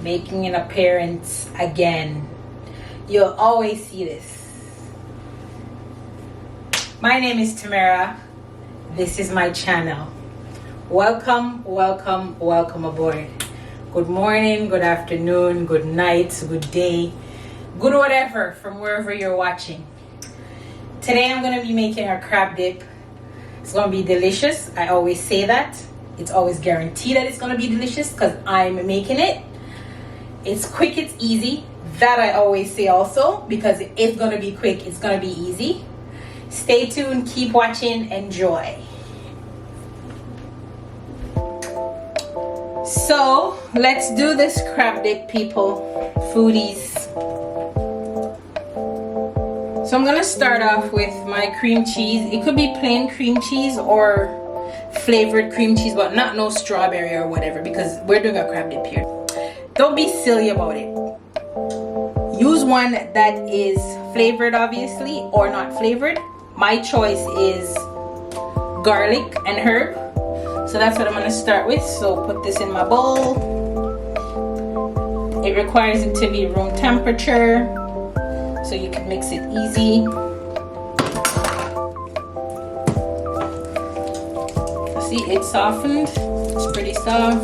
making an appearance again. You'll always see this. My name is Tamara. This is my channel. Welcome, welcome, welcome aboard. Good morning, good afternoon, good night, good day, good whatever from wherever you're watching. Today I'm going to be making a crab dip. It's going to be delicious. I always say that. It's always guaranteed that it's going to be delicious because I'm making it. It's quick, it's easy. That I always say also, because it's going to be quick, it's going to be easy. Stay tuned, keep watching, enjoy. So let's do this crab dip, people, foodies. So I'm gonna start off with my cream cheese. It could be plain cream cheese or flavored cream cheese, but not no strawberry or whatever, because we're doing a crab dip here. Don't be silly about it. Use one that is flavored, obviously, or not flavored. My choice is garlic and herb. So that's what I'm going to start with. So put this in my bowl. It requires it to be room temperature so you can mix it easy. See, it's softened. It's pretty soft.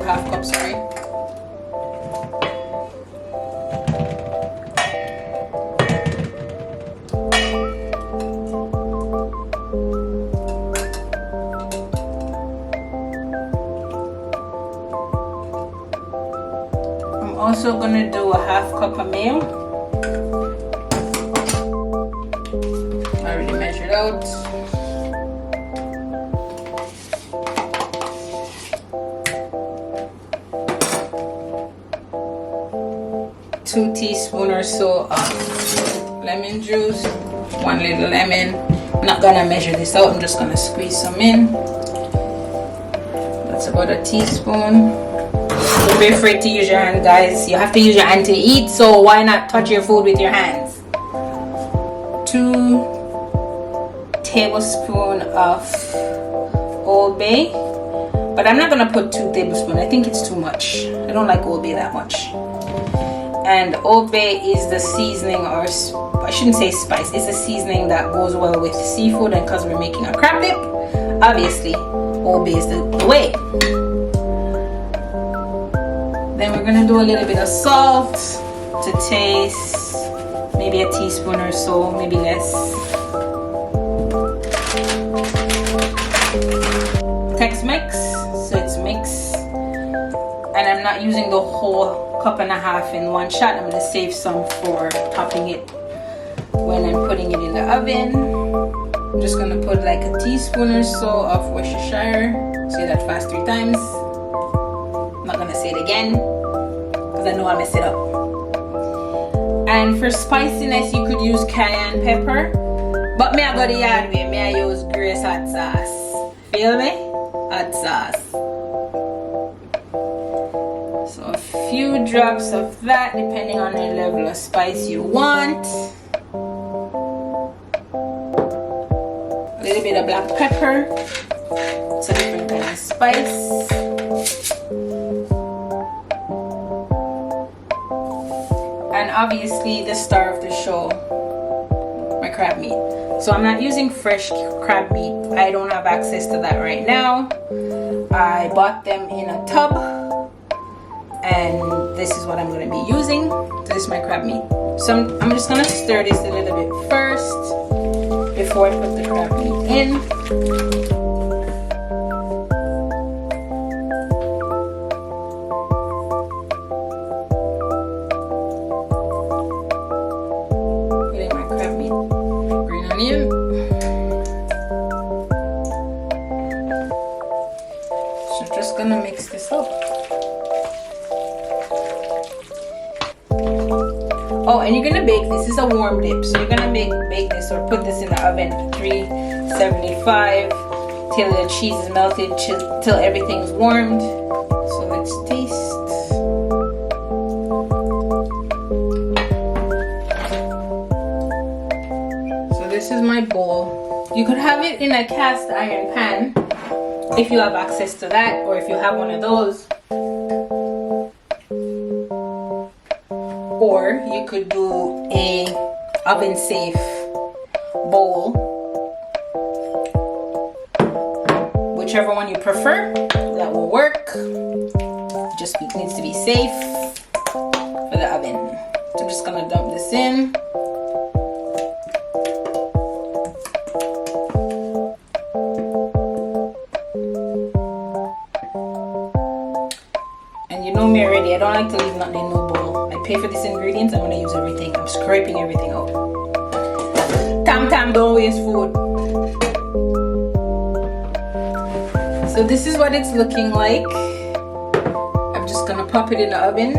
Half cup, sorry. Also gonna do a half cup of mayo. I already measured out. Two teaspoons or so of lemon juice. One little lemon. I'm not gonna measure this out. I'm just gonna squeeze some in. That's about a teaspoon. Don't be afraid to use your hand, guys. You have to use your hand to eat, so why not touch your food with your hands? 2 tablespoons of Old Bay, but I'm not gonna put 2 tablespoons. I think it's too much. I don't like Old Bay that much. And Old Bay is the seasoning, or I shouldn't say spice. It's a seasoning that goes well with seafood, and because we're making a crab dip, obviously Old Bay is the way. Then we're gonna do a little bit of salt to taste, maybe a teaspoon or so, maybe less. Tex-Mex, so it's mixed. And I'm not using the whole cup and a half in one shot. I'm gonna save some for topping it when I'm putting it in the oven. I'm just gonna put like a teaspoon or so of Worcestershire. Say that fast 3 times. I'm not gonna say it again because I know I mess it up. And for spiciness, you could use cayenne pepper, but me I go the hard way. Me I use Grace hot sauce. Feel me? Hot sauce. So a few drops of that, depending on the level of spice you want. A little bit of black pepper. It's a different kind of spice. And obviously the star of the show, my crab meat. So I'm not using fresh crab meat. I don't have access to that right now. I bought them in a tub, and this is what I'm going to be using. This is my crab meat. So I'm just going to stir this a little bit first before I put the crab meat in. So just gonna mix this up. Oh, and you're gonna bake this. This is a warm dip, so you're gonna bake this or put this in the oven at 375 till the cheese is melted, till everything's warmed. So let's taste. So this is my bowl. You could have it in a cast iron pan if you have access to that, or if you have one of those. Or you could do a oven safe bowl, whichever one you prefer, that will work. Just needs to be safe for the oven. So I'm just gonna dump this in. And you know me already, I don't like to leave nothing in no bowl. I pay for these ingredients, I'm gonna use everything. I'm scraping everything out. Tam don't waste food. So this is what it's looking like. I'm just gonna pop it in the oven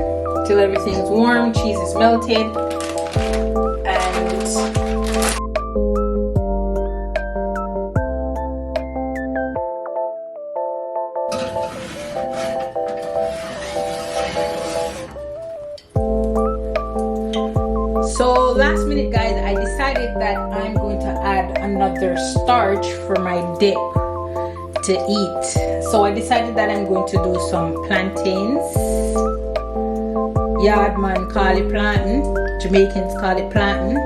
till everything's warm, cheese is melted, and so last minute guys, I decided that I'm going to add another starch for my dip to eat. So I decided that I'm going to do some plantains. Yardman call it plantain, Jamaicans call it plantain,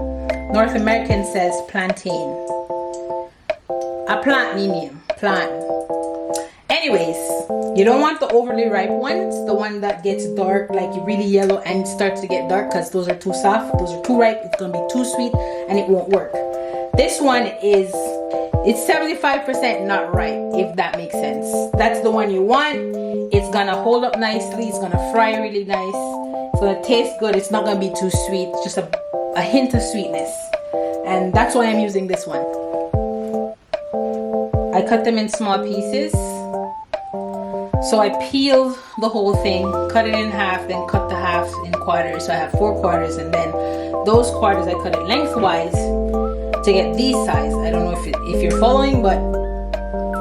North American says plantain. A plantain name, plantain. Anyways, you don't want the overly ripe ones, the one that gets dark, like really yellow and starts to get dark, because those are too soft, those are too ripe, it's gonna be too sweet and it won't work. This one is, it's 75% not ripe, if that makes sense. That's the one you want. It's gonna hold up nicely, it's gonna fry really nice, it's gonna taste good, it's not gonna be too sweet, just a hint of sweetness. And that's why I'm using this one. I cut them in small pieces. So I peeled the whole thing, cut it in half, then cut the half in quarters. So I have 4 quarters, and then those quarters I cut it lengthwise to get these size. I don't know if you're following, but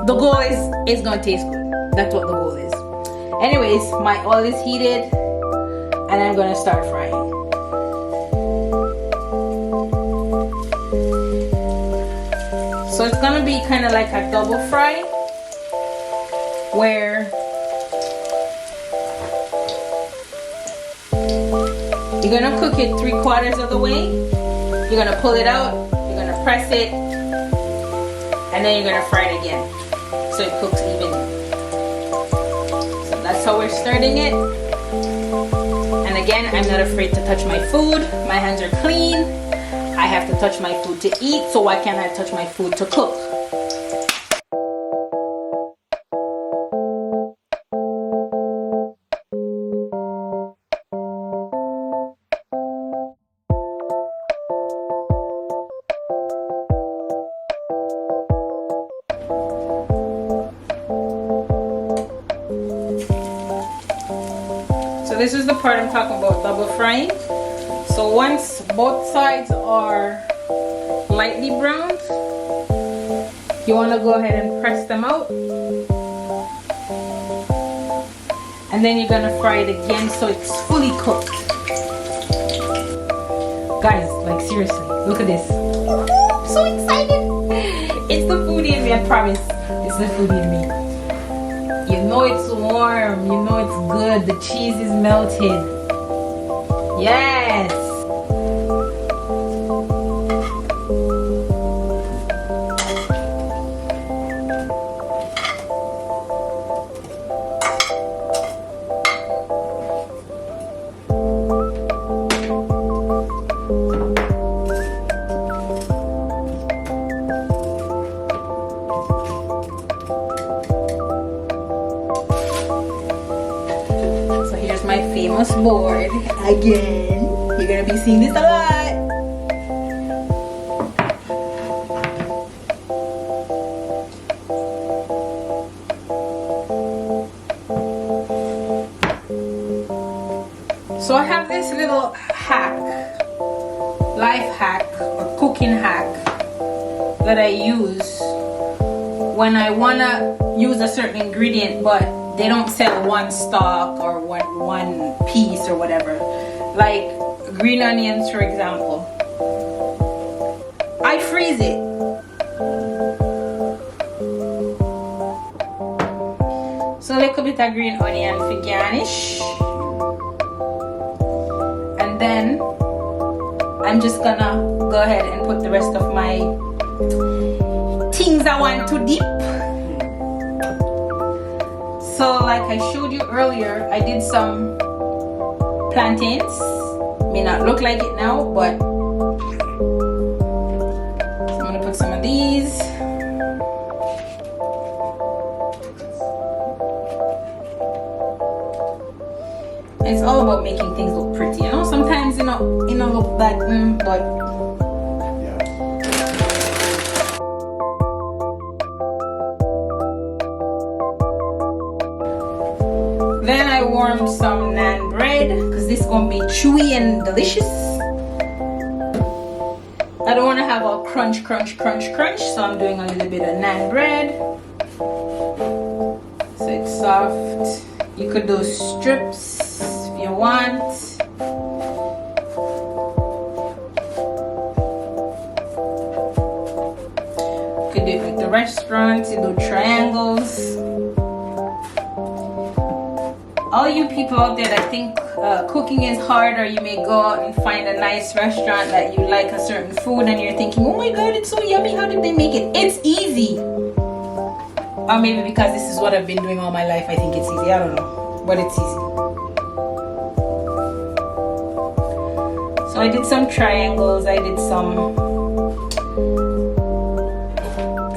the goal is it's gonna taste good. That's what the goal is. Anyways, my oil is heated and I'm gonna start frying. So it's gonna be kind of like a double fry, where you're gonna cook it 3/4 of the way. You're gonna pull it out, you're gonna press it, and then you're gonna fry it again so it cooks evenly. So that's how we're starting it. And again, I'm not afraid to touch my food. My hands are clean. I have to touch my food to eat, so why can't I touch my food to cook? So this is the part I'm talking about, double frying. So once both sides are lightly browned, you want to go ahead and press them out. And then you're going to fry it again so it's fully cooked. Guys, like seriously, look at this. I'm so excited. It's the foodie in me, I promise. It's the foodie in me. You know it's warm, you know it's good, the cheese is melted. Yes! My famous board again. You're gonna be seeing this a lot. So I have this little hack, life hack or cooking hack that I use when I wanna use a certain ingredient but they don't sell one stock or one piece or whatever. Like green onions, for example. I freeze it. little bit of green onion for garnish. And then I'm just gonna go ahead and put the rest of my things I want to dip. So like I showed you earlier, I did some plantains. May not look like it now, but I'm gonna put some of these. It's all about making things look pretty, you know. Sometimes you know look that, but then I warmed some naan bread because this is gonna be chewy and delicious. I don't want to have a crunch, so I'm doing a little bit of naan bread so it's soft. You could do strips if you want. You could do it like the restaurants, you do triangles. All you people out there that think cooking is hard, or you may go out and find a nice restaurant that you like a certain food and you're thinking, oh my god, it's so yummy, how did they make it? It's easy. Or maybe because this is what I've been doing all my life, I think it's easy. I don't know, but it's easy. So I did some triangles, I did some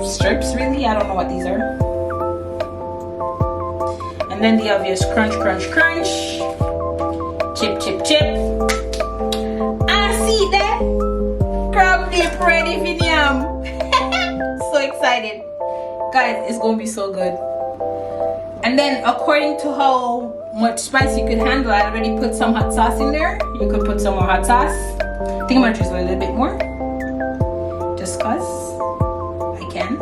strips, really. I don't know what these are. And then the obvious crunch. Chip. I see that. Crab dip ready for yum. So excited. Guys, it's gonna be so good. And then according to how much spice you could handle, I already put some hot sauce in there. You could put some more hot sauce. I think I'm gonna just a little bit more. Just cause I can.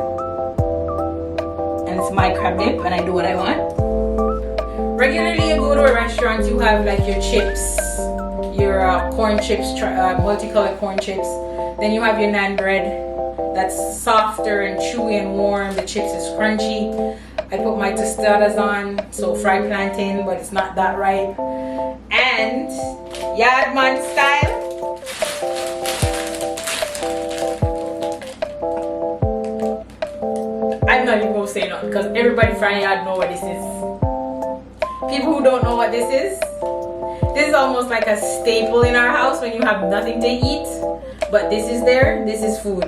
And it's my crab dip and I do what I want. Regularly you go to a restaurant, you have like your chips, your corn chips, multicolored corn chips. Then you have your naan bread that's softer and chewy and warm. The chips is crunchy. I put my tostadas on, so fried plantain, but it's not that ripe. And Yardman style, I'm not even gonna say nothing because everybody from Yard know what this is. People who don't know what this is almost like a staple in our house when you have nothing to eat, but this is there, this is food.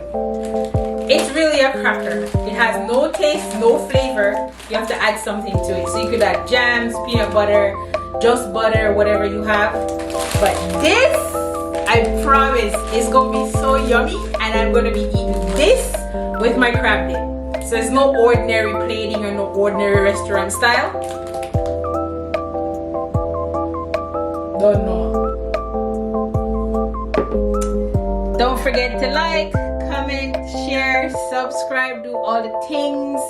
It's really a cracker. It has no taste, no flavor. You have to add something to it. So you could add jams, peanut butter, just butter, whatever you have. But this, I promise, is gonna be so yummy, and I'm gonna be eating this with my crab dip. So it's no ordinary plating or no ordinary restaurant style. Don't know. Don't forget to like, comment, share, subscribe, do all the things.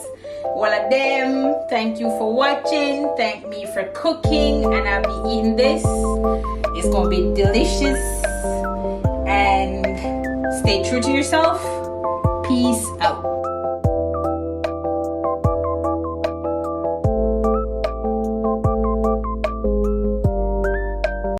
All of them. Thank you for watching. Thank me for cooking, and I'll be eating this. It's gonna be delicious. And stay true to yourself. Peace out.